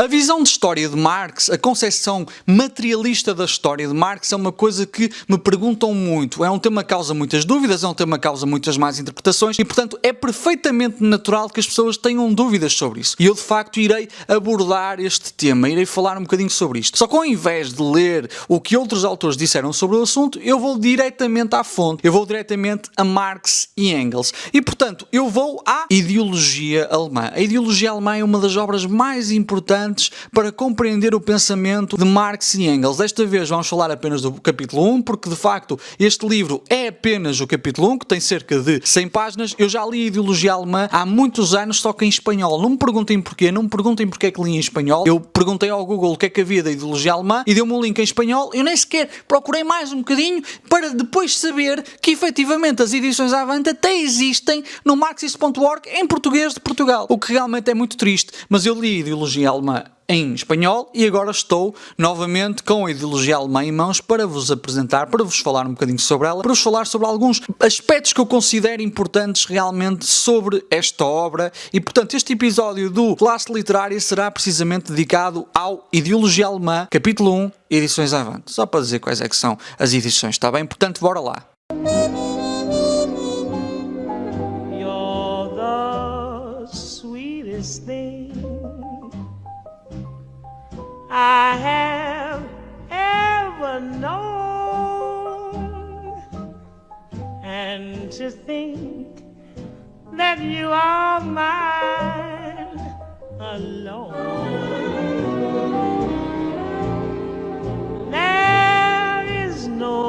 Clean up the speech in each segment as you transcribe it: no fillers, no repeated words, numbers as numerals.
A visão de história de Marx, a concepção materialista da história de Marx é uma coisa que me perguntam muito. É um tema que causa muitas dúvidas, é um tema que causa muitas más interpretações e, portanto, é perfeitamente natural que as pessoas tenham dúvidas sobre isso. E eu, de facto, irei abordar este tema, irei falar um bocadinho sobre isto. Só que ao invés de ler o que outros autores disseram sobre o assunto, eu vou diretamente à fonte, eu vou diretamente a Marx e Engels. E, portanto, eu vou à ideologia alemã. A ideologia alemã é uma das obras mais importantes para compreender o pensamento de Marx e Engels. Desta vez vamos falar apenas do capítulo 1, porque de facto este livro é apenas o capítulo 1, que tem cerca de 100 páginas. Eu já li a ideologia alemã há muitos anos, só que em espanhol. Não me perguntem porquê, não me perguntem porque é que li em espanhol. Eu perguntei ao Google o que é que havia da ideologia alemã e deu-me um link em espanhol. Eu nem sequer procurei mais um bocadinho para depois saber que efetivamente as edições Avante até existem no Marxist.org em português de Portugal, o que realmente é muito triste. Mas eu li a ideologia alemã em espanhol e agora estou novamente com a ideologia alemã em mãos para vos apresentar, para vos falar um bocadinho sobre ela, para vos falar sobre alguns aspectos que eu considero importantes realmente sobre esta obra e, portanto, este episódio do Classe Literária será precisamente dedicado ao Ideologia Alemã, capítulo 1, edições Avante. Só para dizer quais é que são as edições, está bem? Portanto, bora lá. You're the sweetest thing I have ever known, and to think that you are mine alone. There is no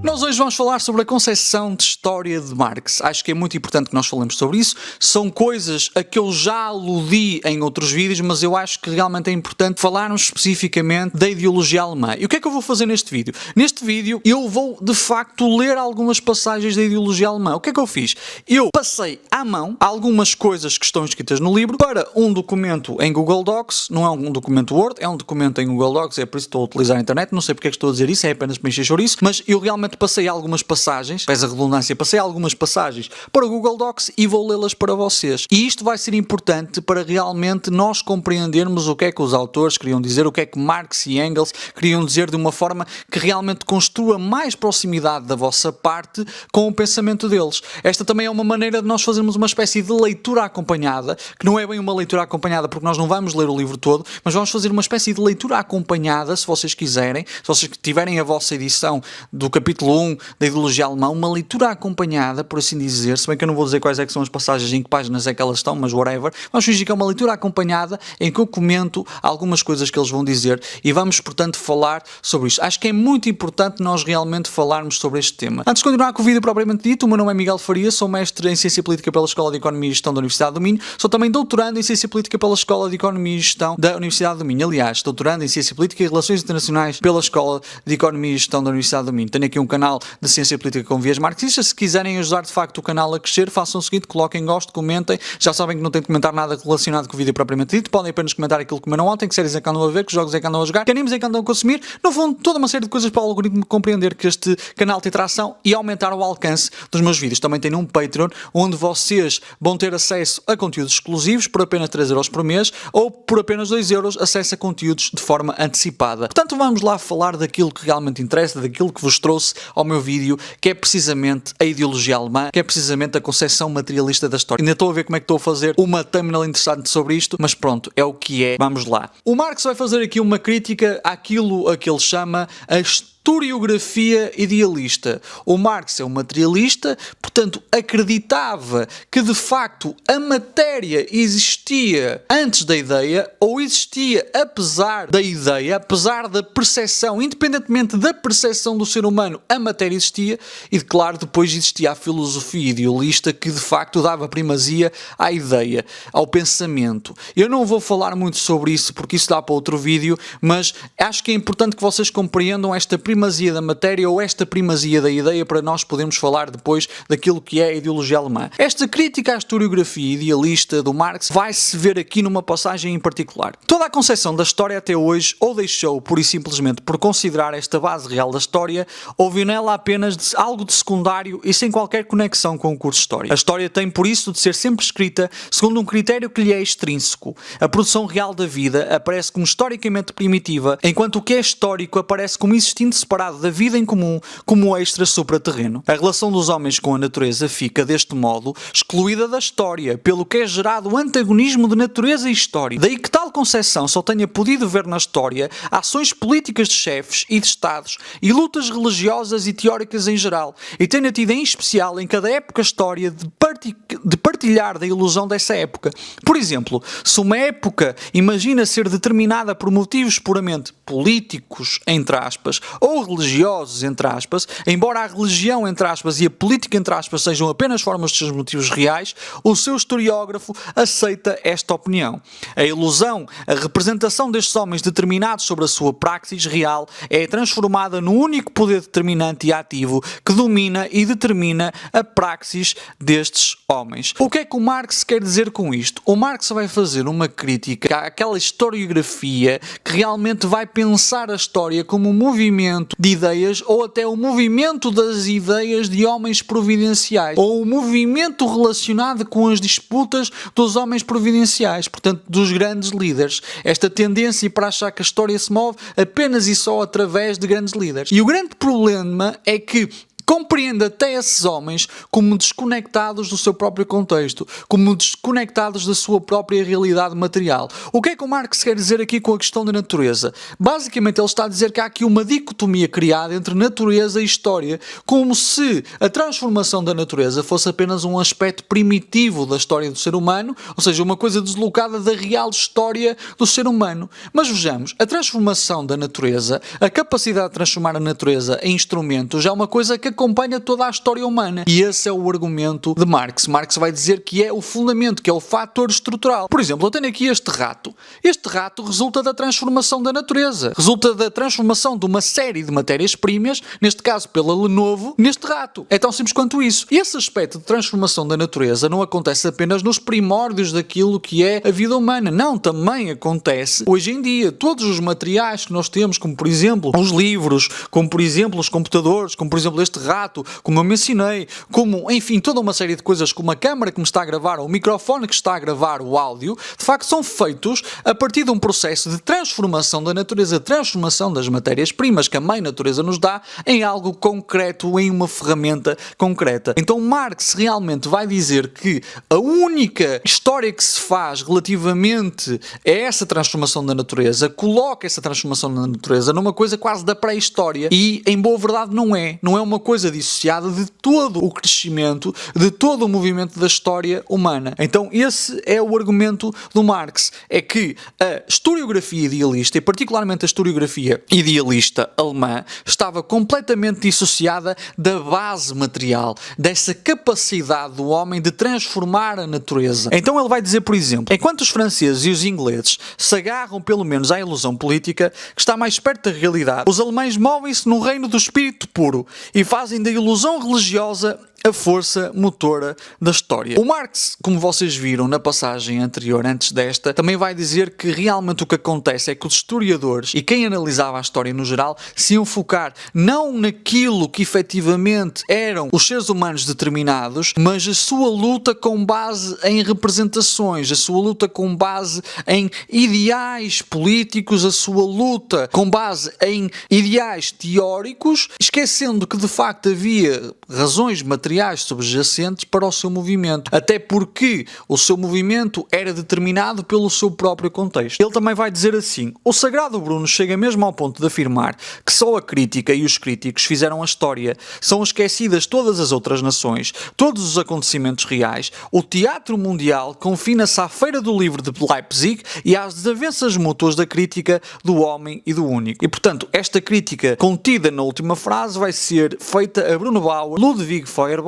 Nós hoje vamos falar sobre a concepção de história de Marx. Acho que é muito importante que nós falemos sobre isso. São coisas a que eu já aludi em outros vídeos, mas eu acho que realmente é importante falarmos especificamente da ideologia alemã. E o que é que eu vou fazer neste vídeo? Neste vídeo eu vou, de facto, ler algumas passagens da ideologia alemã. O que é que eu fiz? Eu passei à mão algumas coisas que estão escritas no livro para um documento em Google Docs. Não é um documento Word, é um documento em Google Docs, é por isso que estou a utilizar a internet. Não sei porque é que estou a dizer isso, é apenas para encher chouriço, mas eu realmente passei algumas passagens, pesa a redundância, passei algumas passagens para o Google Docs e vou lê-las para vocês. E isto vai ser importante para realmente nós compreendermos o que é que os autores queriam dizer, o que é que Marx e Engels queriam dizer de uma forma que realmente construa mais proximidade da vossa parte com o pensamento deles. Esta também é uma maneira de nós fazermos uma espécie de leitura acompanhada, que não é bem uma leitura acompanhada porque nós não vamos ler o livro todo, mas vamos fazer uma espécie de leitura acompanhada, se vocês quiserem, se vocês tiverem a vossa edição do capítulo 1 da ideologia alemã, uma leitura acompanhada, por assim dizer, se bem que eu não vou dizer quais é que são as passagens, em que páginas é que elas estão, mas whatever, vamos fingir que é uma leitura acompanhada em que eu comento algumas coisas que eles vão dizer e vamos, portanto, falar sobre isto. Acho que é muito importante nós realmente falarmos sobre este tema. Antes de continuar com o vídeo propriamente dito, o meu nome é Miguel Faria, sou mestre em Ciência Política pela Escola de Economia e Gestão da Universidade do Minho, sou também doutorando em Ciência Política pela Escola de Economia e Gestão da Universidade do Minho. Aliás, doutorando em Ciência Política e Relações Internacionais pela Escola de Economia e Gestão da Universidade do Minho. Tenho aqui um canal de Ciência Política com viés marxistas. Se quiserem ajudar de facto o canal a crescer, façam o seguinte, coloquem gosto, comentem. Já sabem que não têm de comentar nada relacionado com o vídeo propriamente dito, podem apenas comentar aquilo que comeram ontem, que séries é que andam a ver, que jogos é que andam a jogar, que animes é que andam a consumir. No fundo, toda uma série de coisas para o algoritmo compreender que este canal tem tração e aumentar o alcance dos meus vídeos. Também tenho um Patreon, onde vocês vão ter acesso a conteúdos exclusivos por apenas 3€ por mês ou por apenas 2€ acesso a conteúdos de forma antecipada. Portanto, vamos lá falar daquilo que realmente interessa, daquilo que vos trouxe ao meu vídeo, que é precisamente a ideologia alemã, que é precisamente a concepção materialista da história. Ainda estou a ver como é que estou a fazer uma thumbnail interessante sobre isto, mas pronto, é o que é. Vamos lá. O Marx vai fazer aqui uma crítica àquilo a que ele chama a historiografia idealista. O Marx é um materialista, portanto acreditava que de facto a matéria existia antes da ideia ou existia apesar da ideia, apesar da percepção, independentemente da percepção do ser humano, a matéria existia e, claro, depois existia a filosofia idealista que de facto dava primazia à ideia, ao pensamento. Eu não vou falar muito sobre isso porque isso dá para outro vídeo, mas acho que é importante que vocês compreendam esta primeira primazia da matéria ou esta primazia da ideia para nós podermos falar depois daquilo que é a ideologia alemã. Esta crítica à historiografia idealista do Marx vai-se ver aqui numa passagem em particular. Toda a concepção da história até hoje ou deixou, pura e simplesmente por considerar esta base real da história, ou viu nela apenas algo de secundário e sem qualquer conexão com o curso de história. A história tem, por isso, de ser sempre escrita segundo um critério que lhe é extrínseco. A produção real da vida aparece como historicamente primitiva, enquanto o que é histórico aparece como existindo separado da vida em comum, como extra supraterreno. A relação dos homens com a natureza fica, deste modo, excluída da história, pelo que é gerado o antagonismo de natureza e história. Daí que tal concepção só tenha podido ver na história ações políticas de chefes e de estados e lutas religiosas e teóricas em geral, e tenha tido em especial em cada época história de partilhar da ilusão dessa época. Por exemplo, se uma época imagina ser determinada por motivos puramente políticos, entre aspas, ou religiosos, entre aspas, embora a religião, entre aspas, e a política, entre aspas, sejam apenas formas dos seus motivos reais, o seu historiógrafo aceita esta opinião. A ilusão, a representação destes homens determinados sobre a sua praxis real, é transformada no único poder determinante e ativo que domina e determina a praxis destes homens. O que é que o Marx quer dizer com isto? O Marx vai fazer uma crítica àquela historiografia que realmente vai pensar a história como um movimento de ideias ou até o movimento das ideias de homens providenciais ou o movimento relacionado com as disputas dos homens providenciais, portanto dos grandes líderes. Esta tendência para achar que a história se move apenas e só através de grandes líderes. E o grande problema é que compreende até esses homens como desconectados do seu próprio contexto, como desconectados da sua própria realidade material. O que é que o Marx quer dizer aqui com a questão da natureza? Basicamente ele está a dizer que há aqui uma dicotomia criada entre natureza e história, como se a transformação da natureza fosse apenas um aspecto primitivo da história do ser humano, ou seja, uma coisa deslocada da real história do ser humano. Mas vejamos, a transformação da natureza, a capacidade de transformar a natureza em instrumentos, é uma coisa que acompanha toda a história humana. E esse é o argumento de Marx. Marx vai dizer que é o fundamento, que é o fator estrutural. Por exemplo, eu tenho aqui este rato. Este rato resulta da transformação da natureza. Resulta da transformação de uma série de matérias-primas, neste caso pela Lenovo, neste rato. É tão simples quanto isso. Esse aspecto de transformação da natureza não acontece apenas nos primórdios daquilo que é a vida humana. Não, também acontece hoje em dia. Todos os materiais que nós temos, como por exemplo os livros, como por exemplo os computadores, como por exemplo este rato, como eu mencionei, como, enfim, toda uma série de coisas, como a câmara que me está a gravar ou o microfone que está a gravar o áudio, de facto são feitos a partir de um processo de transformação da natureza, transformação das matérias-primas que a mãe natureza nos dá em algo concreto, em uma ferramenta concreta. Então Marx realmente vai dizer que a única história que se faz relativamente a essa transformação da natureza coloca essa transformação da natureza numa coisa quase da pré-história e, em boa verdade, não é uma coisa dissociada de todo o crescimento, de todo o movimento da história humana. Então esse é o argumento do Marx, é que a historiografia idealista, e particularmente a historiografia idealista alemã, estava completamente dissociada da base material, dessa capacidade do homem de transformar a natureza. Então ele vai dizer, por exemplo, enquanto os franceses e os ingleses se agarram pelo menos à ilusão política, que está mais perto da realidade, os alemães movem-se no reino do espírito puro e fazem da ilusão religiosa a força motora da história. O Marx, como vocês viram na passagem anterior, antes desta, também vai dizer que realmente o que acontece é que os historiadores e quem analisava a história no geral se iam focar não naquilo que efetivamente eram os seres humanos determinados, mas a sua luta com base em representações, a sua luta com base em ideais políticos, a sua luta com base em ideais teóricos, esquecendo que de facto havia razões materiais subjacentes para o seu movimento, até porque o seu movimento era determinado pelo seu próprio contexto. Ele também vai dizer assim: o Sagrado Bruno chega mesmo ao ponto de afirmar que só a crítica e os críticos fizeram a história, são esquecidas todas as outras nações, todos os acontecimentos reais, o teatro mundial confina-se à Feira do Livro de Leipzig e às desavenças mútuas da crítica do homem e do único. E portanto, esta crítica contida na última frase vai ser feita a Bruno Bauer, Ludwig Feuerbach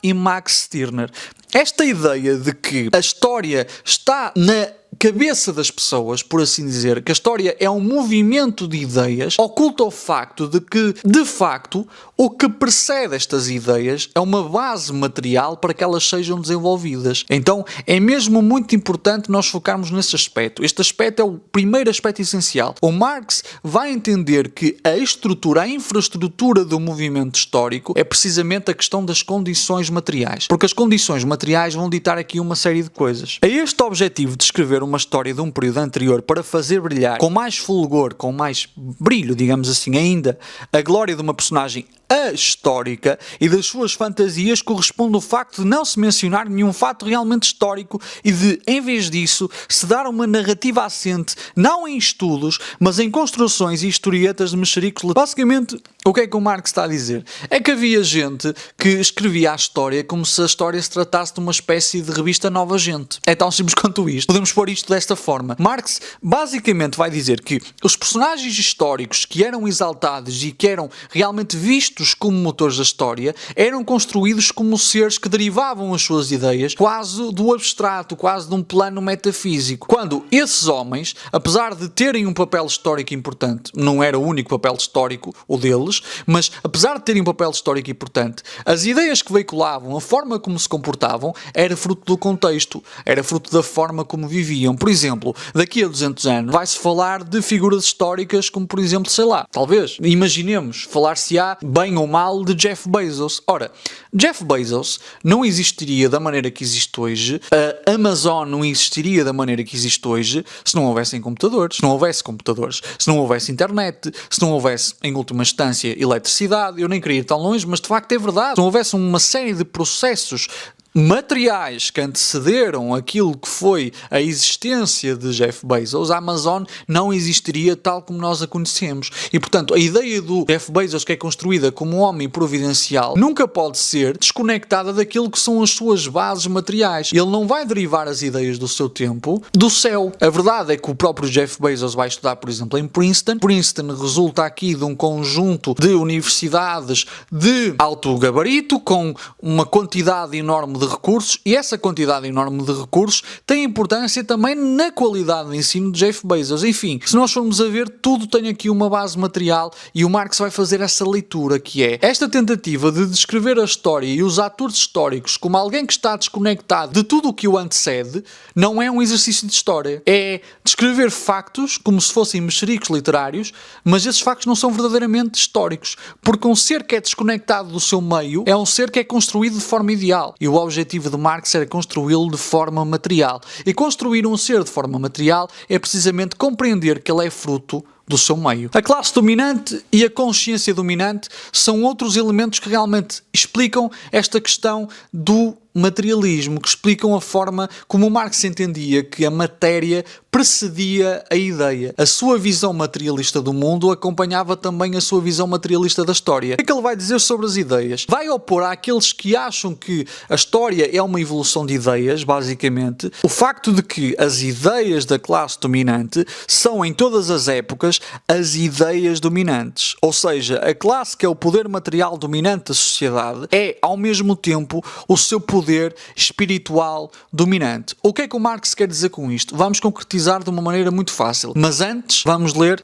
e Max Stirner. Esta ideia de que a história está na cabeça das pessoas, por assim dizer, que a história é um movimento de ideias, oculta o facto de que, de facto, o que precede estas ideias é uma base material para que elas sejam desenvolvidas. Então, é mesmo muito importante nós focarmos nesse aspecto. Este aspecto é o primeiro aspecto essencial. O Marx vai entender que a estrutura, a infraestrutura do movimento histórico é precisamente a questão das condições materiais. Porque as condições materiais vão ditar aqui uma série de coisas. A este objetivo de escrever uma história de um período anterior para fazer brilhar com mais fulgor, com mais brilho, digamos assim, ainda, a glória de uma personagem histórica e das suas fantasias, corresponde o facto de não se mencionar nenhum fato realmente histórico e de, em vez disso, se dar uma narrativa assente não em estudos, mas em construções e historietas de mexericos. Basicamente, o que é que o Marx está a dizer? É que havia gente que escrevia a história como se a história se tratasse de uma espécie de revista Nova Gente. É tão simples quanto isto. Podemos pôr isto desta forma. Marx basicamente vai dizer que os personagens históricos que eram exaltados e que eram realmente vistos como motores da história eram construídos como seres que derivavam as suas ideias quase do abstrato, quase de um plano metafísico. Quando esses homens, apesar de terem um papel histórico importante, não era o único papel histórico o deles, mas apesar de terem um papel histórico importante, as ideias que veiculavam, a forma como se comportavam, era fruto do contexto, era fruto da forma como viviam. Por exemplo, daqui a 200 anos vai-se falar de figuras históricas como, por exemplo, sei lá, talvez, imaginemos, falar-se-á bem ou mal de Jeff Bezos. Ora, Jeff Bezos não existiria da maneira que existe hoje, a Amazon não existiria da maneira que existe hoje se não houvessem computadores, se não houvesse computadores, se não houvesse internet, se não houvesse, em última instância, eletricidade. Eu nem queria ir tão longe, mas de facto é verdade. Se não houvesse uma série de processos materiais que antecederam aquilo que foi a existência de Jeff Bezos, a Amazon não existiria tal como nós a conhecemos. E, portanto, a ideia do Jeff Bezos, que é construída como um homem providencial, nunca pode ser desconectada daquilo que são as suas bases materiais. Ele não vai derivar as ideias do seu tempo do céu. A verdade é que o próprio Jeff Bezos vai estudar, por exemplo, em Princeton. Princeton resulta aqui de um conjunto de universidades de alto gabarito, com uma quantidade enorme de recursos, e essa quantidade enorme de recursos tem importância também na qualidade de ensino de Jeff Bezos. Enfim, se nós formos a ver, tudo tem aqui uma base material e o Marx vai fazer essa leitura, que é esta tentativa de descrever a história e os atores históricos como alguém que está desconectado de tudo o que o antecede, não é um exercício de história. É descrever factos como se fossem mexericos literários, mas esses factos não são verdadeiramente históricos, porque um ser que é desconectado do seu meio é um ser que é construído de forma ideal, e o objetivo de Marx era construí-lo de forma material. E construir um ser de forma material é precisamente compreender que ele é fruto do seu meio. A classe dominante e a consciência dominante são outros elementos que realmente explicam esta questão do materialismo, que explicam a forma como Marx entendia que a matéria precedia a ideia. A sua visão materialista do mundo acompanhava também a sua visão materialista da história. O que é que ele vai dizer sobre as ideias? Vai opor àqueles que acham que a história é uma evolução de ideias, basicamente, o facto de que as ideias da classe dominante são, em todas as épocas, as ideias dominantes. Ou seja, a classe que é o poder material dominante da sociedade é, ao mesmo tempo, o seu poder espiritual dominante. O que é que o Marx quer dizer com isto? Vamos concretizar de uma maneira muito fácil. Mas antes, vamos ler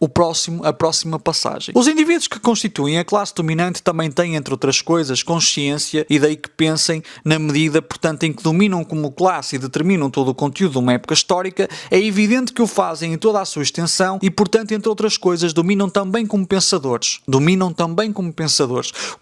a próxima passagem. Os indivíduos que constituem a classe dominante também têm, entre outras coisas, consciência, e daí que pensem na medida, portanto, em que dominam como classe e determinam todo o conteúdo de uma época histórica, é evidente que o fazem em toda a sua extensão e, portanto, entre outras coisas, dominam também como pensadores.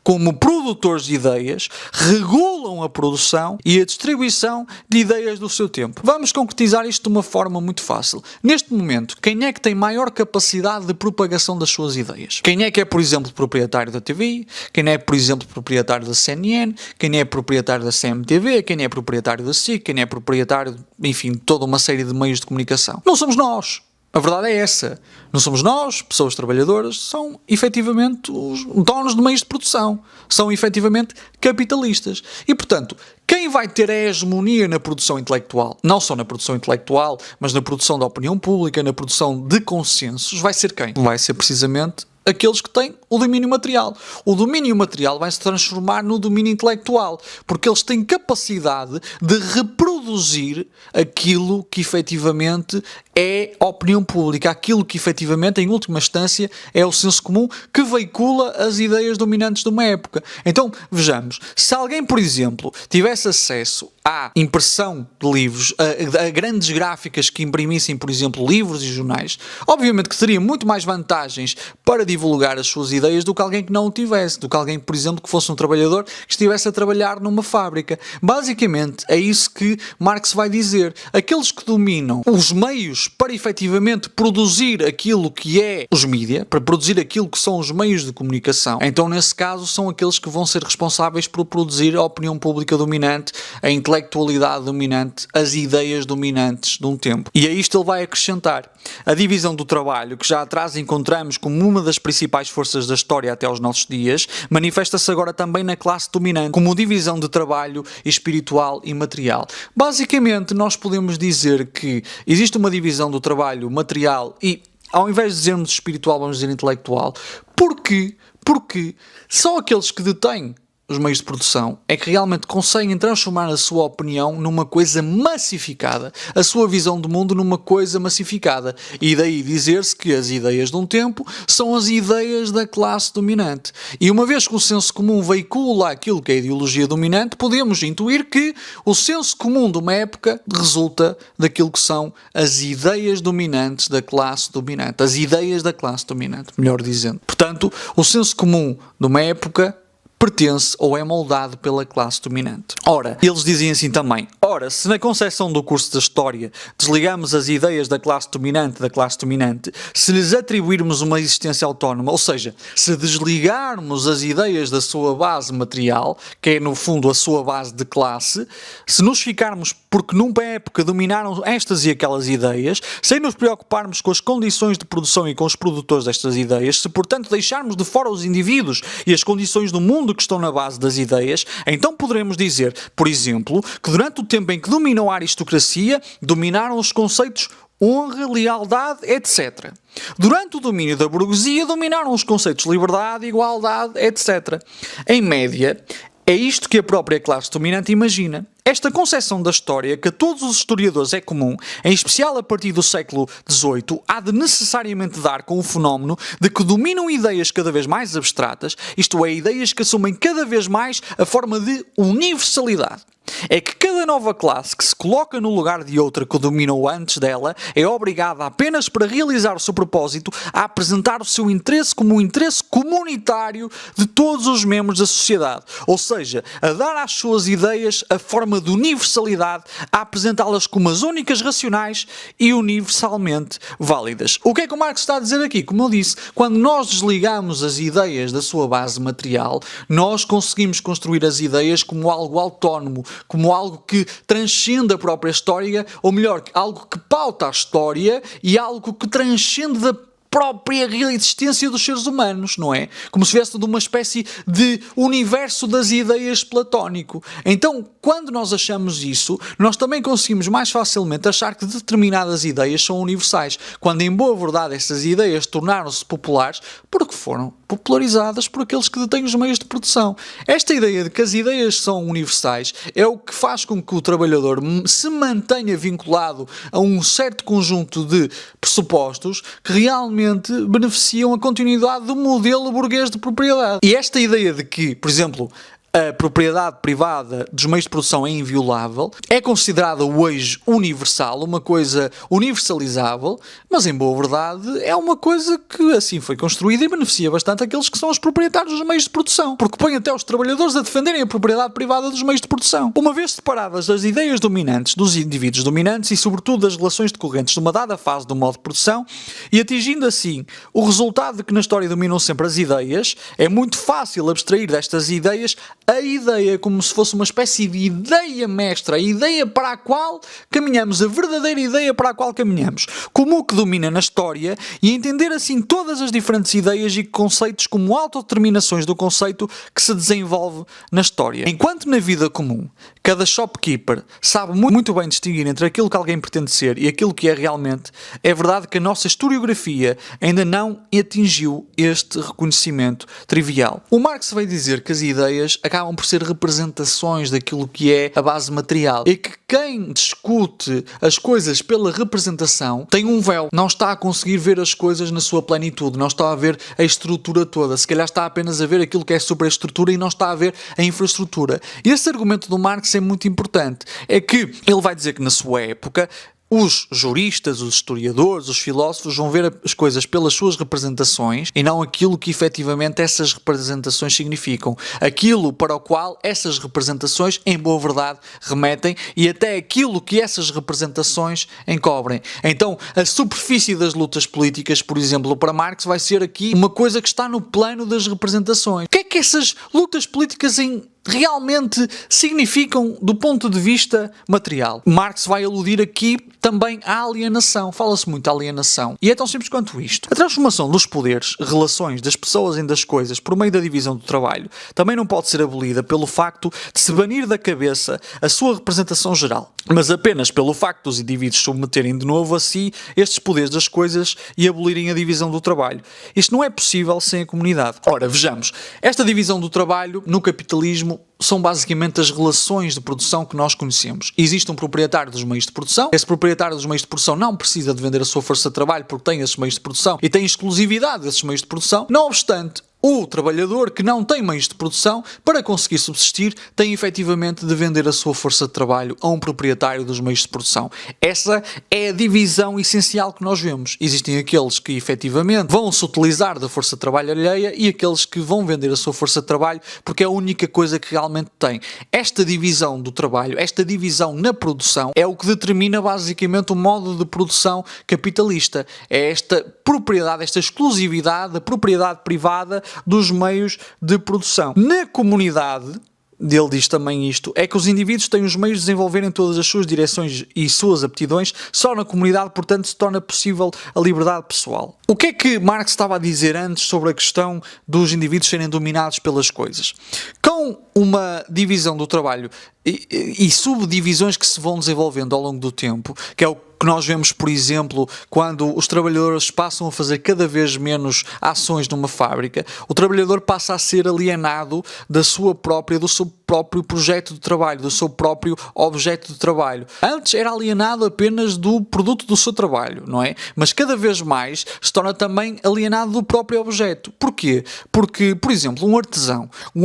Como produtores de ideias, regulam a produção e a distribuição de ideias do seu tempo. Vamos concretizar isto de uma forma muito fácil. Neste momento, quem é que tem maior capacidade de propagação das suas ideias? Quem é que é, por exemplo, proprietário da TV? Quem é, por exemplo, proprietário da CNN? Quem é proprietário da CMTV? Quem é proprietário da SIC? Quem é proprietário, enfim, de toda uma série de meios de comunicação? Não somos nós. A verdade é essa. Não somos nós, pessoas trabalhadoras, são efetivamente os donos de meios de produção. São efetivamente capitalistas. E, portanto, quem vai ter a hegemonia na produção intelectual, não só na produção intelectual, mas na produção da opinião pública, na produção de consensos, vai ser quem? Vai ser precisamente aqueles que têm o domínio material. O domínio material vai se transformar no domínio intelectual, porque eles têm capacidade de reproduzir aquilo que efetivamente é a opinião pública, aquilo que efetivamente, em última instância, é o senso comum que veicula as ideias dominantes de uma época. Então, vejamos, se alguém, por exemplo, tivesse acesso à impressão de livros, a grandes gráficas que imprimissem, por exemplo, livros e jornais, obviamente que teria muito mais vantagens para divulgar as suas ideias do que alguém que não o tivesse, do que alguém, por exemplo, que fosse um trabalhador que estivesse a trabalhar numa fábrica. Basicamente, é isso que Marx vai dizer. Aqueles que dominam os meios para efetivamente produzir aquilo que é os mídia, para produzir aquilo que são os meios de comunicação, então nesse caso são aqueles que vão ser responsáveis por produzir a opinião pública dominante, a intelectualidade dominante, as ideias dominantes de um tempo. E a isto ele vai acrescentar a divisão do trabalho, que já atrás encontramos como uma das principais forças da história até aos nossos dias, manifesta-se agora também na classe dominante, como divisão de trabalho espiritual e material. Basicamente, nós podemos dizer que existe uma divisão do trabalho material e, ao invés de dizermos espiritual, vamos dizer intelectual. Porquê? Porque só aqueles que detêm os meios de produção é que realmente conseguem transformar a sua opinião numa coisa massificada, a sua visão do mundo numa coisa massificada, e daí dizer-se que as ideias de um tempo são as ideias da classe dominante. E uma vez que o senso comum veicula aquilo que é a ideologia dominante, podemos intuir que o senso comum de uma época resulta daquilo que são as ideias dominantes da classe dominante, as ideias da classe dominante, melhor dizendo. Portanto, o senso comum de uma época pertence ou é moldado pela classe dominante. Ora, eles dizem assim também, ora, se na concepção do curso da História desligamos as ideias da classe dominante, se lhes atribuirmos uma existência autónoma, ou seja, se desligarmos as ideias da sua base material, que é no fundo a sua base de classe, se nos ficarmos porque numa época dominaram estas e aquelas ideias, sem nos preocuparmos com as condições de produção e com os produtores destas ideias, se portanto deixarmos de fora os indivíduos e as condições do mundo que estão na base das ideias, então poderemos dizer, por exemplo, que durante o tempo em que dominou a aristocracia, dominaram os conceitos honra, lealdade, etc. Durante o domínio da burguesia, dominaram os conceitos liberdade, igualdade, etc. Em média, é isto que a própria classe dominante imagina. Esta concepção da história, que a todos os historiadores é comum, em especial a partir do século XVIII, há de necessariamente dar com o fenómeno de que dominam ideias cada vez mais abstratas, isto é, ideias que assumem cada vez mais a forma de universalidade. É que cada nova classe que se coloca no lugar de outra que dominou antes dela é obrigada apenas para realizar o seu propósito a apresentar o seu interesse como um interesse comunitário de todos os membros da sociedade, ou seja, a dar às suas ideias a forma de universalidade, a apresentá-las como as únicas racionais e universalmente válidas. O que é que o Marx está a dizer aqui? Como eu disse, quando nós desligamos as ideias da sua base material, nós conseguimos construir as ideias como algo autónomo, como algo que transcende a própria história, ou melhor, algo que pauta a história e algo que transcende da própria existência dos seres humanos, não é? Como se viesse de uma espécie de universo das ideias platónico. Então, quando nós achamos isso, nós também conseguimos mais facilmente achar que determinadas ideias são universais, quando em boa verdade essas ideias tornaram-se populares porque foram popularizadas por aqueles que detêm os meios de produção. Esta ideia de que as ideias são universais é o que faz com que o trabalhador se mantenha vinculado a um certo conjunto de pressupostos que realmente beneficiam a continuidade do modelo burguês de propriedade. E esta ideia de que, por exemplo, a propriedade privada dos meios de produção é inviolável, é considerada hoje universal, uma coisa universalizável, mas em boa verdade é uma coisa que assim foi construída e beneficia bastante aqueles que são os proprietários dos meios de produção, porque põe até os trabalhadores a defenderem a propriedade privada dos meios de produção. Uma vez separadas as ideias dominantes dos indivíduos dominantes e sobretudo das relações decorrentes de uma dada fase do modo de produção, e atingindo assim o resultado de que na história dominam sempre as ideias, é muito fácil abstrair destas ideias a ideia como se fosse uma espécie de ideia mestra, a ideia para a qual caminhamos, a verdadeira ideia para a qual caminhamos, como o que domina na história, e entender assim todas as diferentes ideias e conceitos como autodeterminações do conceito que se desenvolve na história. Enquanto na vida comum, cada shopkeeper sabe muito bem distinguir entre aquilo que alguém pretende ser e aquilo que é realmente, é verdade que a nossa historiografia ainda não atingiu este reconhecimento trivial. O Marx vai dizer que as ideias acabam por ser representações daquilo que é a base material e que quem discute as coisas pela representação tem um véu, não está a conseguir ver as coisas na sua plenitude, não está a ver a estrutura toda, se calhar está apenas a ver aquilo que é superestrutura e não está a ver a infraestrutura. E esse argumento do Marx é muito importante, é que ele vai dizer que na sua época os juristas, os historiadores, os filósofos vão ver as coisas pelas suas representações e não aquilo que efetivamente essas representações significam. Aquilo para o qual essas representações, em boa verdade, remetem e até aquilo que essas representações encobrem. Então, a superfície das lutas políticas, por exemplo, para Marx, vai ser aqui uma coisa que está no plano das representações. O que é que essas lutas políticas realmente significam do ponto de vista material? Marx vai aludir aqui também à alienação. Fala-se muito da alienação. E é tão simples quanto isto. A transformação dos poderes, relações das pessoas em das coisas por meio da divisão do trabalho também não pode ser abolida pelo facto de se banir da cabeça a sua representação geral, mas apenas pelo facto dos indivíduos submeterem de novo a si estes poderes das coisas e abolirem a divisão do trabalho. Isto não é possível sem a comunidade. Ora, vejamos. Esta divisão do trabalho no capitalismo são basicamente as relações de produção que nós conhecemos. Existe um proprietário dos meios de produção. Esse proprietário dos meios de produção não precisa de vender a sua força de trabalho porque tem esses meios de produção e tem exclusividade desses meios de produção. Não obstante, o trabalhador que não tem meios de produção, para conseguir subsistir, tem efetivamente de vender a sua força de trabalho a um proprietário dos meios de produção. Essa é a divisão essencial que nós vemos. Existem aqueles que efetivamente vão se utilizar da força de trabalho alheia e aqueles que vão vender a sua força de trabalho porque é a única coisa que realmente tem. Esta divisão do trabalho, esta divisão na produção, é o que determina basicamente o modo de produção capitalista. É esta propriedade, esta exclusividade, a propriedade privada dos meios de produção. Na comunidade, ele diz também isto, é que os indivíduos têm os meios de desenvolverem todas as suas direções e suas aptidões, só na comunidade, portanto, se torna possível a liberdade pessoal. O que é que Marx estava a dizer antes sobre a questão dos indivíduos serem dominados pelas coisas? Com uma divisão do trabalho e subdivisões que se vão desenvolvendo ao longo do tempo, que é o que nós vemos, por exemplo, quando os trabalhadores passam a fazer cada vez menos ações numa fábrica, o trabalhador passa a ser alienado do seu próprio projeto de trabalho, do seu próprio objeto de trabalho. Antes era alienado apenas do produto do seu trabalho, não é? Mas cada vez mais se torna também alienado do próprio objeto. Porquê? Porque, por exemplo, um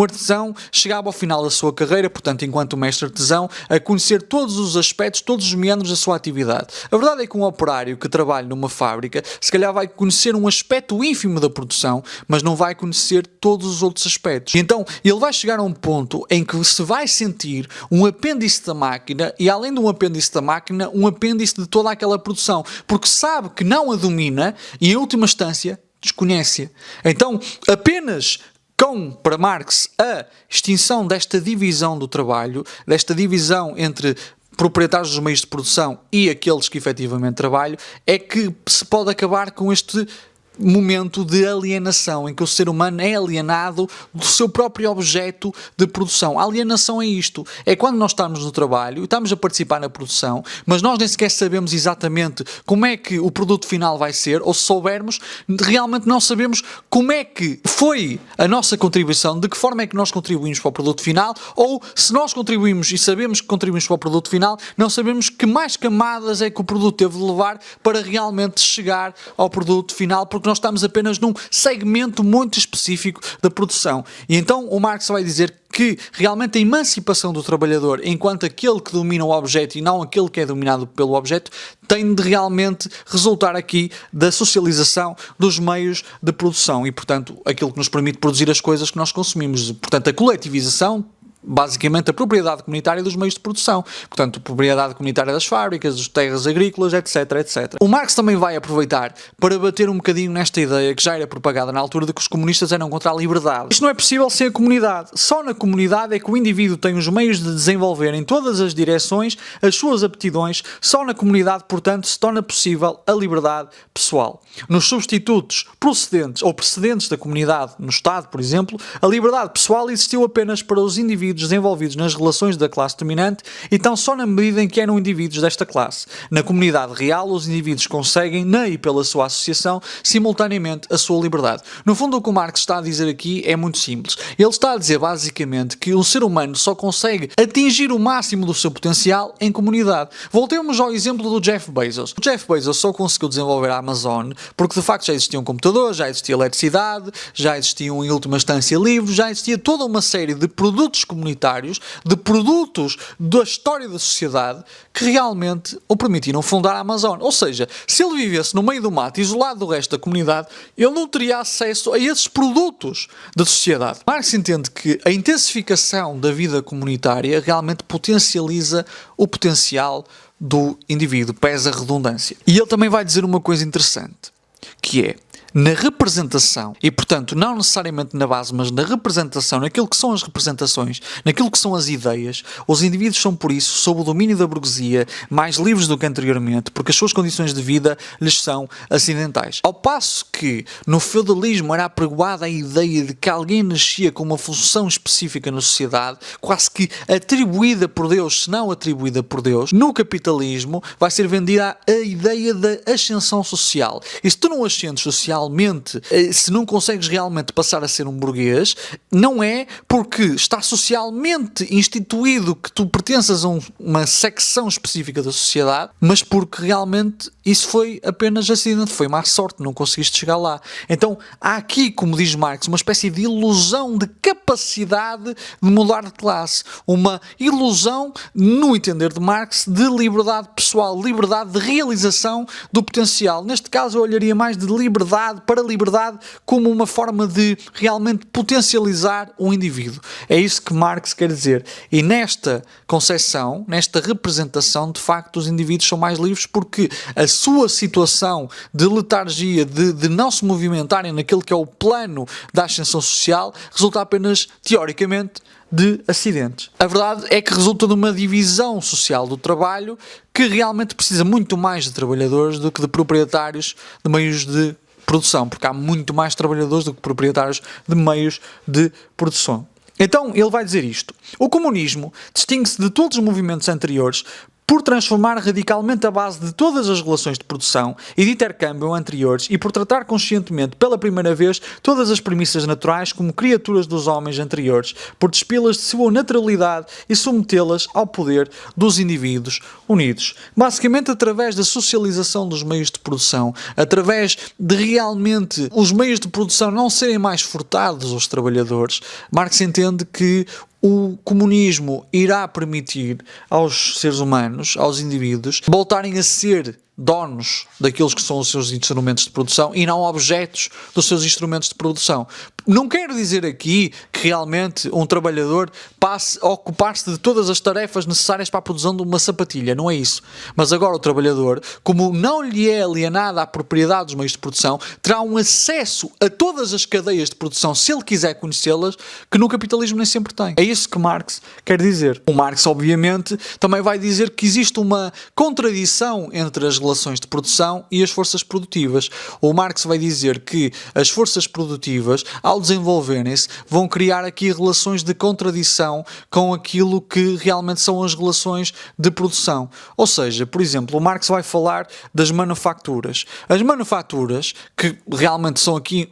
artesão chegava ao final da sua carreira, portanto, enquanto mestre artesão, a conhecer todos os aspectos, todos os meandros da sua atividade. A verdade é que um operário que trabalha numa fábrica, se calhar vai conhecer um aspecto ínfimo da produção, mas não vai conhecer todos os outros aspectos. E então, ele vai chegar a um ponto em que se vai sentir um apêndice da máquina e, além de um apêndice da máquina, um apêndice de toda aquela produção, porque sabe que não a domina e, em última instância, desconhece-a. Então, apenas para Marx, a extinção desta divisão do trabalho, desta divisão entre proprietários dos meios de produção e aqueles que efetivamente trabalham, é que se pode acabar com este momento de alienação, em que o ser humano é alienado do seu próprio objeto de produção. A alienação é isto, é quando nós estamos no trabalho e estamos a participar na produção, mas nós nem sequer sabemos exatamente como é que o produto final vai ser, ou se soubermos, realmente não sabemos como é que foi a nossa contribuição, de que forma é que nós contribuímos para o produto final, ou se nós contribuímos e sabemos que contribuímos para o produto final, não sabemos que mais camadas é que o produto teve de levar para realmente chegar ao produto final, porque nós estamos apenas num segmento muito específico da produção. E então o Marx vai dizer que realmente a emancipação do trabalhador, enquanto aquele que domina o objeto e não aquele que é dominado pelo objeto, tem de realmente resultar aqui da socialização dos meios de produção e, portanto, aquilo que nos permite produzir as coisas que nós consumimos. Portanto, a coletivização basicamente a propriedade comunitária dos meios de produção. Portanto, a propriedade comunitária das fábricas, das terras agrícolas, etc, etc. O Marx também vai aproveitar para bater um bocadinho nesta ideia que já era propagada na altura de que os comunistas eram contra a liberdade. Isto não é possível sem a comunidade. Só na comunidade é que o indivíduo tem os meios de desenvolver em todas as direções as suas aptidões. Só na comunidade, portanto, se torna possível a liberdade pessoal. Nos substitutos procedentes ou precedentes da comunidade, no Estado, por exemplo, a liberdade pessoal existiu apenas para os indivíduos desenvolvidos nas relações da classe dominante e tão só na medida em que eram indivíduos desta classe. Na comunidade real, os indivíduos conseguem, na e pela sua associação, simultaneamente a sua liberdade. No fundo, o que o Marx está a dizer aqui é muito simples. Ele está a dizer, basicamente, que o ser humano só consegue atingir o máximo do seu potencial em comunidade. Voltemos ao exemplo do Jeff Bezos. O Jeff Bezos só conseguiu desenvolver a Amazon porque, de facto, já existia um computador, já existia eletricidade, já existiam, em última instância, livros, já existia toda uma série de produtos comunitários, de produtos da história da sociedade que realmente o permitiram fundar a Amazon. Ou seja, se ele vivesse no meio do mato, isolado do resto da comunidade, ele não teria acesso a esses produtos da sociedade. Marx entende que a intensificação da vida comunitária realmente potencializa o potencial do indivíduo, pesa a redundância. E ele também vai dizer uma coisa interessante, que é, na representação, e portanto não necessariamente na base, mas na representação, naquilo que são as representações, naquilo que são as ideias, os indivíduos são por isso, sob o domínio da burguesia, mais livres do que anteriormente, porque as suas condições de vida lhes são acidentais. Ao passo que no feudalismo era apregoada a ideia de que alguém nascia com uma função específica na sociedade, quase que atribuída por Deus, se não atribuída por Deus, no capitalismo vai ser vendida a ideia da ascensão social. E se tu não ascendes socialmente, se não consegues realmente passar a ser um burguês, não é porque está socialmente instituído que tu pertenças a uma secção específica da sociedade, mas porque realmente isso foi apenas acidente, foi má sorte, não conseguiste chegar lá. Então há aqui, como diz Marx, uma espécie de ilusão de capacidade de mudar de classe, uma ilusão, no entender de Marx, de liberdade pessoal, liberdade de realização do potencial. Neste caso eu olharia mais de liberdade para a liberdade como uma forma de realmente potencializar um indivíduo. É isso que Marx quer dizer. E nesta concepção, nesta representação, de facto, os indivíduos são mais livres porque a sua situação de letargia, de não se movimentarem naquele que é o plano da ascensão social, resulta apenas, teoricamente, de acidentes. A verdade é que resulta de uma divisão social do trabalho que realmente precisa muito mais de trabalhadores do que de proprietários de meios de produção, porque há muito mais trabalhadores do que proprietários de meios de produção. Então, ele vai dizer isto. O comunismo distingue-se de todos os movimentos anteriores por transformar radicalmente a base de todas as relações de produção e de intercâmbio anteriores e por tratar conscientemente pela primeira vez todas as premissas naturais como criaturas dos homens anteriores, por despê-las de sua naturalidade e submetê-las ao poder dos indivíduos unidos. Basicamente através da socialização dos meios de produção, através de realmente os meios de produção não serem mais furtados aos trabalhadores, Marx entende que o comunismo irá permitir aos seres humanos, aos indivíduos, voltarem a ser donos daqueles que são os seus instrumentos de produção e não objetos dos seus instrumentos de produção. Não quero dizer aqui que realmente um trabalhador passe a ocupar-se de todas as tarefas necessárias para a produção de uma sapatilha, não é isso. Mas agora o trabalhador, como não lhe é alienada a propriedade dos meios de produção, terá um acesso a todas as cadeias de produção, se ele quiser conhecê-las, que no capitalismo nem sempre tem. É isso que Marx quer dizer. O Marx, obviamente, também vai dizer que existe uma contradição entre as relações de produção e as forças produtivas. O Marx vai dizer que as forças produtivas, ao desenvolverem-se, vão criar aqui relações de contradição com aquilo que realmente são as relações de produção. Ou seja, por exemplo, o Marx vai falar das manufaturas. As manufaturas, que realmente são aqui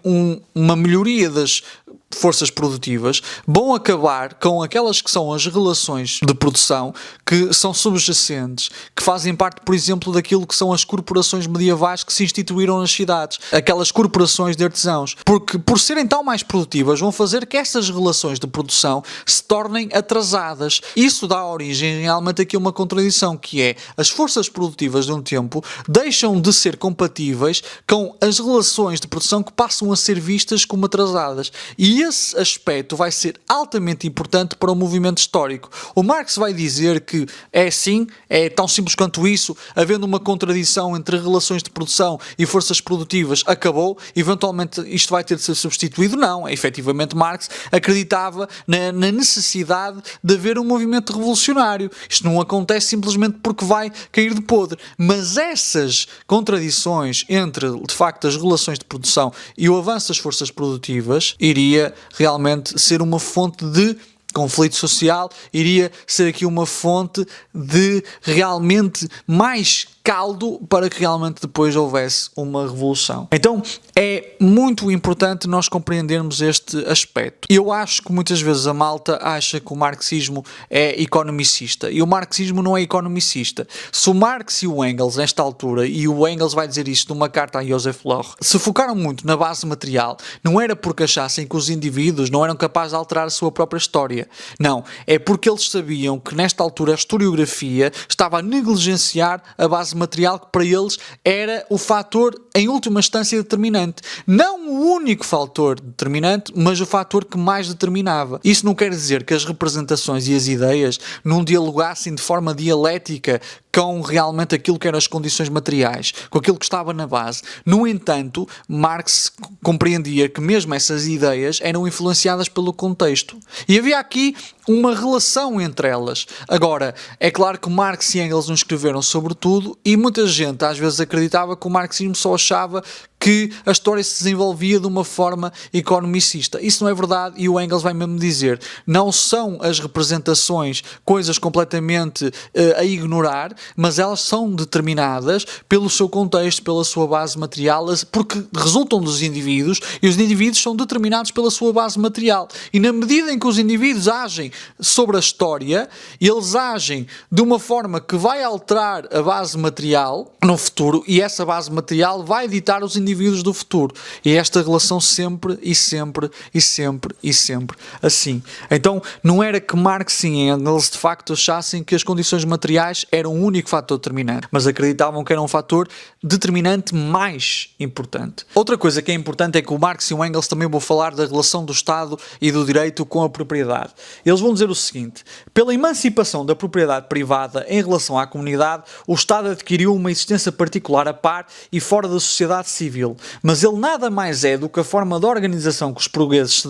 uma melhoria das forças produtivas, vão acabar com aquelas que são as relações de produção que são subjacentes, que fazem parte, por exemplo, daquilo que são as corporações medievais que se instituíram nas cidades, aquelas corporações de artesãos, porque por serem tão mais produtivas vão fazer que essas relações de produção se tornem atrasadas. Isso dá origem realmente aqui a uma contradição, que é as forças produtivas de um tempo deixam de ser compatíveis com as relações de produção que passam a ser vistas como atrasadas. E E esse aspecto vai ser altamente importante para o movimento histórico. O Marx vai dizer que é assim, é tão simples quanto isso, havendo uma contradição entre relações de produção e forças produtivas, acabou, eventualmente isto vai ter de ser substituído. Não, efetivamente Marx acreditava na necessidade de haver um movimento revolucionário. Isto não acontece simplesmente porque vai cair de podre, mas essas contradições entre, de facto, as relações de produção e o avanço das forças produtivas iria realmente ser uma fonte de conflito social, iria ser aqui uma fonte de realmente mais caldo para que realmente depois houvesse uma revolução. Então é muito importante nós compreendermos este aspecto. Eu acho que muitas vezes a malta acha que o marxismo é economicista, e o marxismo não é economicista. Se o Marx e o Engels, nesta altura, e o Engels vai dizer isto numa carta a Joseph Loch, se focaram muito na base material, não era porque achassem que os indivíduos não eram capazes de alterar a sua própria história. Não, é porque eles sabiam que nesta altura a historiografia estava a negligenciar a base material, que para eles era o fator em última instância determinante. Não o único fator determinante, mas o fator que mais determinava. Isso não quer dizer que as representações e as ideias não dialogassem de forma dialética com realmente aquilo que eram as condições materiais, com aquilo que estava na base. No entanto, Marx compreendia que mesmo essas ideias eram influenciadas pelo contexto. E havia aqui uma relação entre elas. Agora, é claro que Marx e Engels não escreveram sobre tudo, e muita gente às vezes acreditava que o marxismo só achava que a história se desenvolvia de uma forma economicista. Isso não é verdade, e o Engels vai mesmo dizer, não são as representações coisas completamente a ignorar, mas elas são determinadas pelo seu contexto, pela sua base material, porque resultam dos indivíduos, e os indivíduos são determinados pela sua base material. E na medida em que os indivíduos agem sobre a história, eles agem de uma forma que vai alterar a base material no futuro, e essa base material vai ditar os indivíduos do futuro. E esta relação sempre e sempre e sempre e sempre assim. Então não era que Marx e Engels de facto achassem que as condições materiais eram o único fator determinante, mas acreditavam que era um fator determinante mais importante. Outra coisa que é importante é que o Marx e o Engels também vão falar da relação do Estado e do direito com a propriedade. Eles vão dizer o seguinte: pela emancipação da propriedade privada em relação à comunidade, o Estado adquiriu uma existência particular a par e fora da sociedade civil, mas ele nada mais é do que a forma de organização que os burgueses se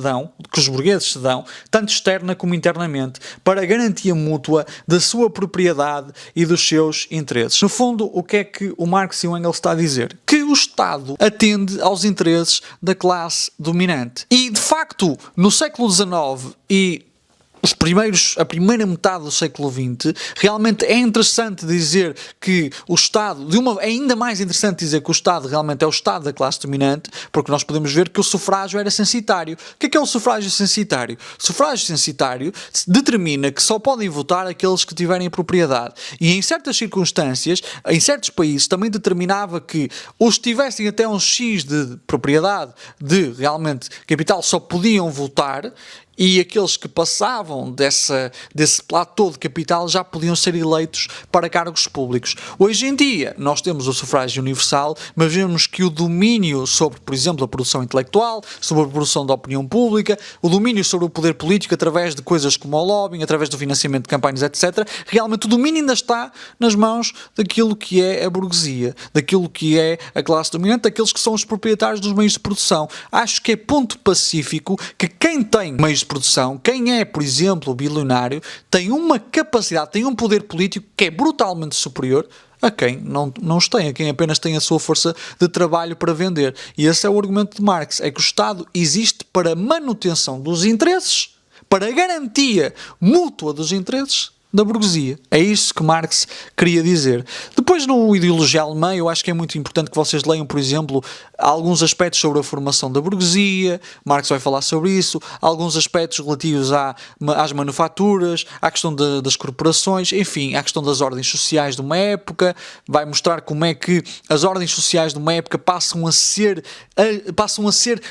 dão, tanto externa como internamente, para a garantia mútua da sua propriedade e dos seus interesses. No fundo, o que é que o Marx e o Engels está a dizer? Que o Estado atende aos interesses da classe dominante. E, de facto, no século XIX e a primeira metade do século XX, realmente é interessante dizer que o Estado, é ainda mais interessante dizer que o Estado realmente é o Estado da classe dominante, porque nós podemos ver que o sufrágio era censitário. O que é o sufrágio censitário? O sufrágio censitário determina que só podem votar aqueles que tiverem propriedade. E em certas circunstâncias, em certos países, também determinava que os que tivessem até um X de propriedade, de realmente capital, só podiam votar, e aqueles que passavam desse platô de capital já podiam ser eleitos para cargos públicos. Hoje em dia nós temos o sufrágio universal, mas vemos que o domínio sobre, por exemplo, a produção intelectual, sobre a produção da opinião pública, o domínio sobre o poder político através de coisas como o lobbying, através do financiamento de campanhas, etc., realmente o domínio ainda está nas mãos daquilo que é a burguesia, daquilo que é a classe dominante, daqueles que são os proprietários dos meios de produção. Acho que é ponto pacífico que quem tem meios de produção, quem é, por exemplo, bilionário, tem uma capacidade, tem um poder político que é brutalmente superior a quem não os tem, a quem apenas tem a sua força de trabalho para vender. E esse é o argumento de Marx, é que o Estado existe para a manutenção dos interesses, para a garantia mútua dos interesses da burguesia. É isso que Marx queria dizer. Depois, no Ideologia Alemã, eu acho que é muito importante que vocês leiam, por exemplo, alguns aspectos sobre a formação da burguesia. Marx vai falar sobre isso, alguns aspectos relativos às manufaturas, à questão das corporações, enfim, à questão das ordens sociais de uma época. Vai mostrar como é que as ordens sociais de uma época passam a ser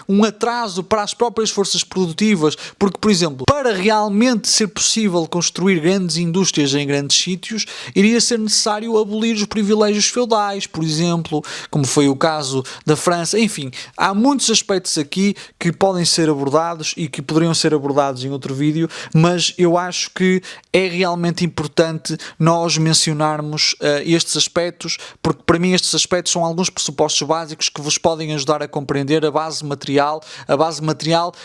um atraso para as próprias forças produtivas, porque, por exemplo, para realmente ser possível construir grandes indústrias em grandes sítios, iria ser necessário abolir os privilégios feudais, por exemplo, como foi o caso da França. Enfim, há muitos aspectos aqui que podem ser abordados e que poderiam ser abordados em outro vídeo, mas eu acho que é realmente importante nós mencionarmos estes aspectos, porque para mim estes aspectos são alguns pressupostos básicos que vos podem ajudar a compreender a base material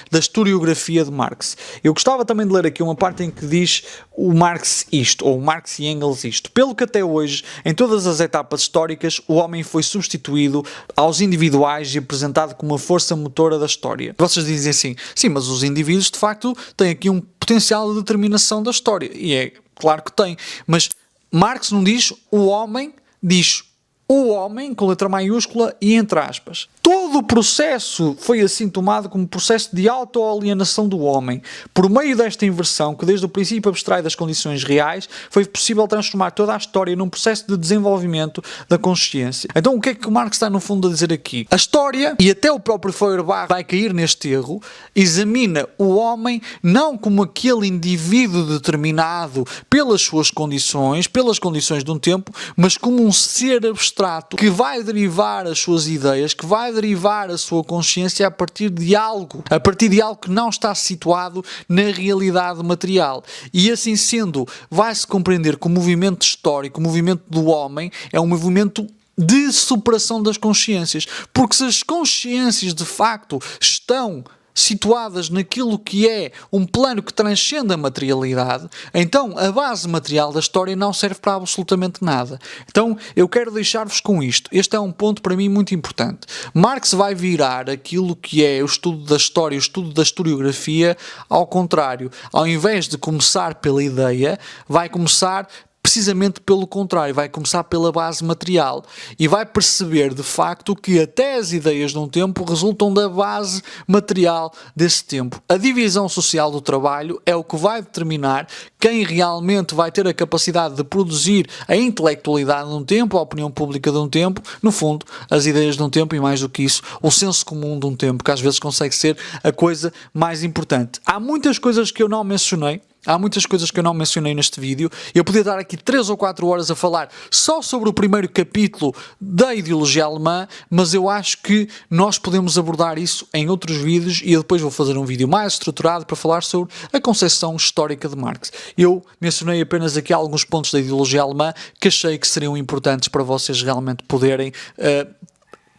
da historiografia de Marx. Eu gostava também de ler aqui uma parte em que diz o Marx isto, ou Marx e Engels isto. Pelo que até hoje, em todas as etapas históricas, o homem foi substituído aos individuais e apresentado como uma força motora da história. Vocês dizem assim, sim, mas os indivíduos de facto têm aqui um potencial de determinação da história. E é claro que tem, mas Marx não diz o homem, diz o homem, com letra maiúscula e entre aspas. Todo o processo foi assim tomado como processo de autoalienação do homem. Por meio desta inversão, que desde o princípio abstrai das condições reais, foi possível transformar toda a história num processo de desenvolvimento da consciência. Então o que é que o Marx está no fundo a dizer aqui? A história, e até o próprio Feuerbach vai cair neste erro, examina o homem não como aquele indivíduo determinado pelas suas condições, pelas condições de um tempo, mas como um ser abstrato que vai derivar as suas ideias, que vai derivar a sua consciência a partir de algo que não está situado na realidade material. E assim sendo, vai-se compreender que o movimento histórico, o movimento do homem, é um movimento de superação das consciências. Porque se as consciências de facto estão situadas naquilo que é um plano que transcende a materialidade, então a base material da história não serve para absolutamente nada. Então eu quero deixar-vos com isto. Este é um ponto para mim muito importante. Marx vai virar aquilo que é o estudo da história, o estudo da historiografia, ao contrário. Ao invés de começar pela ideia, vai começar precisamente pelo contrário, vai começar pela base material e vai perceber de facto que até as ideias de um tempo resultam da base material desse tempo. A divisão social do trabalho é o que vai determinar quem realmente vai ter a capacidade de produzir a intelectualidade de um tempo, a opinião pública de um tempo, no fundo, as ideias de um tempo e mais do que isso, o senso comum de um tempo, que às vezes consegue ser a coisa mais importante. Há muitas coisas que eu não mencionei. Neste vídeo. Eu podia dar aqui 3 ou 4 horas a falar só sobre o primeiro capítulo da ideologia alemã, mas eu acho que nós podemos abordar isso em outros vídeos e eu depois vou fazer um vídeo mais estruturado para falar sobre a concepção histórica de Marx. Eu mencionei apenas aqui alguns pontos da ideologia alemã que achei que seriam importantes para vocês realmente poderem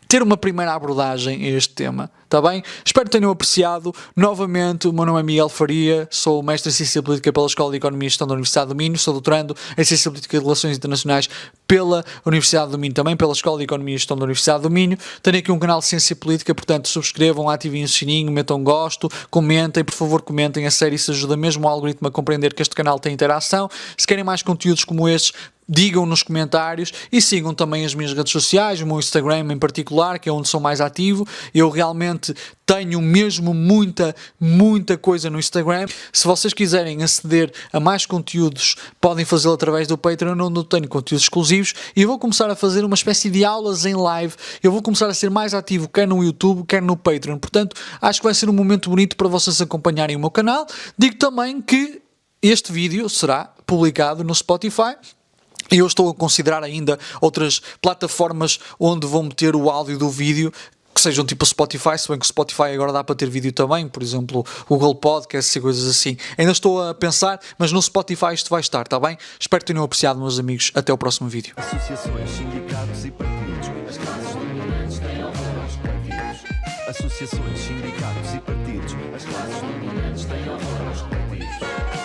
ter uma primeira abordagem a este tema. Está bem? Espero que tenham apreciado. Novamente, o meu nome é Miguel Faria, sou mestre em Ciência Política pela Escola de Economia e Gestão da Universidade do Minho, sou doutorando em Ciência Política e Relações Internacionais pela Universidade do Minho, também pela Escola de Economia e Gestão da Universidade do Minho. Tenho aqui um canal de Ciência Política, portanto subscrevam, ativem o sininho, metam gosto, comentem, por favor comentem, a sério, isso ajuda mesmo o algoritmo a compreender que este canal tem interação. Se querem mais conteúdos como estes, digam nos comentários e sigam também as minhas redes sociais, o meu Instagram em particular, que é onde sou mais ativo. Eu realmente tenho mesmo muita coisa no Instagram. Se vocês quiserem aceder a mais conteúdos, podem fazê-lo através do Patreon, onde eu tenho conteúdos exclusivos, e eu vou começar a fazer uma espécie de aulas em live. Eu vou começar a ser mais ativo quer no YouTube, quer no Patreon. Portanto, acho que vai ser um momento bonito para vocês acompanharem o meu canal. Digo também que este vídeo será publicado no Spotify. E eu estou a considerar ainda outras plataformas onde vou meter o áudio do vídeo, que sejam tipo o Spotify, se bem que o Spotify agora dá para ter vídeo também, por exemplo, o Google Podcast e coisas assim. Ainda estou a pensar, mas no Spotify isto vai estar, está bem? Espero que tenham apreciado, meus amigos. Até o próximo vídeo. Associações, sindicatos e partidos. As classes dominantes têm horror aos partidos. Associações, sindicatos e partidos. As classes dominantes têm horror aos partidos.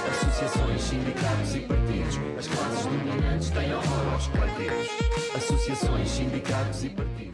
Associações, sindicatos e partidos. As classes dominantes têm horror aos partidos. Associações, sindicatos e partidos.